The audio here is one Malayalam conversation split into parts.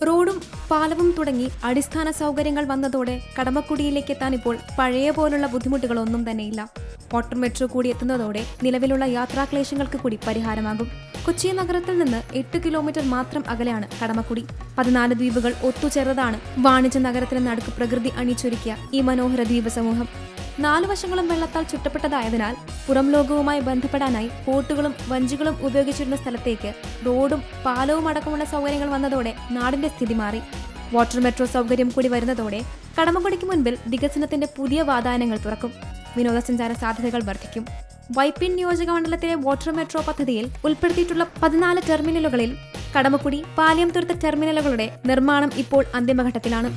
റോഡും പാലവും തുടങ്ങി അടിസ്ഥാന സൗകര്യങ്ങൾ വന്നതോടെ കടമക്കുടിയിലേക്ക് എത്താൻ ഇപ്പോൾ പഴയ പോലുള്ള ബുദ്ധിമുട്ടുകളൊന്നും തന്നെയില്ല. വാട്ടർ മെട്രോ കൂടി എത്തുന്നതോടെ നിലവിലുള്ള യാത്രാക്ലേശങ്ങൾക്ക് കൂടി പരിഹാരമാകും. കൊച്ചി നഗരത്തിൽ നിന്ന് 8 കിലോമീറ്റർ മാത്രം അകലെയാണ് കടമക്കുടി. 14 ദ്വീപുകൾ ഒത്തുചേർന്നതാണ് വാണിജ്യ നഗരത്തിന് നടുക്ക് പ്രകൃതി അണിച്ചൊരുക്കിയ ഈ മനോഹര ദ്വീപ സമൂഹം. 4 വശങ്ങളും വെള്ളത്താൽ ചുറ്റപ്പെട്ടതായതിനാൽ പുറം ലോകവുമായി ബന്ധപ്പെടാനായി ബോട്ടുകളും വഞ്ചികളും ഉപയോഗിച്ചിരുന്ന സ്ഥലത്തേക്ക് റോഡും പാലവും അടക്കമുള്ള സൗകര്യങ്ങൾ വന്നതോടെ നാടിന്റെ സ്ഥിതി മാറി. വാട്ടർ മെട്രോ സൗകര്യം കൂടി വരുന്നതോടെ കടമക്കുടിക്ക് മുൻപിൽ വികസനത്തിന്റെ പുതിയ വാതായനങ്ങൾ തുറക്കും. വിനോദസഞ്ചാര സാധ്യതകൾ വർദ്ധിക്കും. വൈപ്പിൻ നിയോജക മണ്ഡലത്തിലെ വാട്ടർ മെട്രോ പദ്ധതിയിൽ ഉൾപ്പെടുത്തിയിട്ടുള്ള 14 ടെർമിനലുകളിൽ കടമക്കുടി, പാലിയംതുരുത്ത് ടെർമിനലുകളുടെ നിർമ്മാണം ഇപ്പോൾ അന്തിമഘട്ടത്തിലാണ്.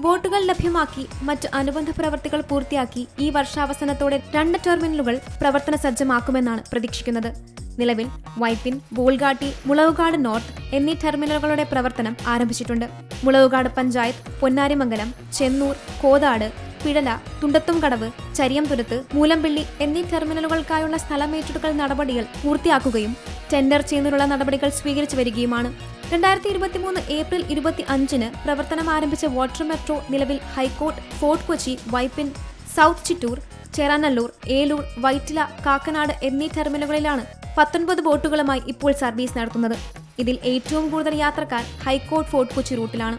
ബോട്ടുകൾ ലഭ്യമാക്കി മറ്റ് അനുബന്ധ പ്രവൃത്തികൾ പൂർത്തിയാക്കി ഈ വർഷാവസാനത്തോടെ 2 ടെർമിനലുകൾ പ്രവർത്തന സജ്ജമാക്കുമെന്നാണ് പ്രതീക്ഷിക്കുന്നത്. നിലവിൽ വൈപ്പിൻ, ബോൾഗാട്ടി, മുളവുകാട് നോർത്ത് എന്നീ ടെർമിനലുകളുടെ പ്രവർത്തനം ആരംഭിച്ചിട്ടുണ്ട്. മുളവുകാട് പഞ്ചായത്ത്, പൊന്നാരിമംഗലം, ചെന്നൂർ, കോതാട്, പിഴല, തുണ്ടത്തുംകടവ്, ചരിയംതുരുത്ത്, മൂലമ്പിള്ളി എന്നീ ടെർമിനലുകൾക്കായുള്ള സ്ഥലമേറ്റെടുക്കൽ നടപടികൾ പൂർത്തിയാക്കുകയും ടെൻഡർ ചെയ്യുന്നതിനുള്ള നടപടികൾ സ്വീകരിച്ചു വരികയുമാണ്. 2023 ഏപ്രിൽ 25-ന് പ്രവർത്തനം ആരംഭിച്ച വാട്ടർ മെട്രോ നിലവിൽ high court, Fort Kochi, Vypin, South Chittoor, Cheranalloor, Eloor, Vyttila, Kakkanad എന്നീ ടെർമിനലുകളിലാണ് 19 ബോട്ടുകളുമായി ഇപ്പോൾ സർവീസ് നടത്തുന്നത്. ഇതിൽ ഏറ്റവും കൂടുതൽ യാത്രക്കാർ ഹൈക്കോർട്ട്, ഫോർട്ട് കൊച്ചി റൂട്ടിലാണ്.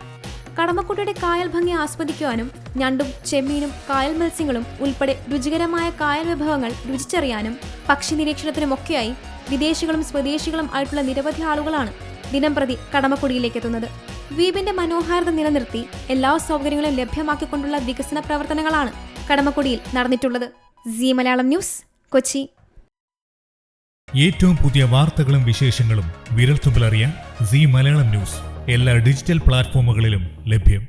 കടമക്കുടിയുടെ കായൽ ഭംഗി ആസ്വദിക്കുവാനും ഞണ്ടും ചെമ്മീനും കായൽ മത്സ്യങ്ങളും ഉൾപ്പെടെ രുചികരമായ കായൽ വിഭവങ്ങൾ രുചിച്ചറിയാനും പക്ഷി നിരീക്ഷണത്തിനുമൊക്കെയായി വിദേശികളും സ്വദേശികളും ആയിട്ടുള്ള നിരവധി ആളുകളാണ് ദിനംപ്രതി കടമക്കുടിയിലേക്ക് എത്തുന്നത്. ദ്വീപിന്റെ മനോഹാരിത നിലനിർത്തി എല്ലാ സൗകര്യങ്ങളും ലഭ്യമാക്കിക്കൊണ്ടുള്ള വികസന പ്രവർത്തനങ്ങളാണ് കടമക്കുടിയിൽ നടന്നിട്ടുള്ളത്. Zee Malayalam news, Kochi. ഏറ്റവും പുതിയ വാർത്തകളും വിശേഷങ്ങളും വിരൽത്തുമ്പിലറിയാൻ സീ മലയാളം ന്യൂസ് എല്ലാ ഡിജിറ്റൽ പ്ലാറ്റ്ഫോമുകളിലും ലഭ്യം.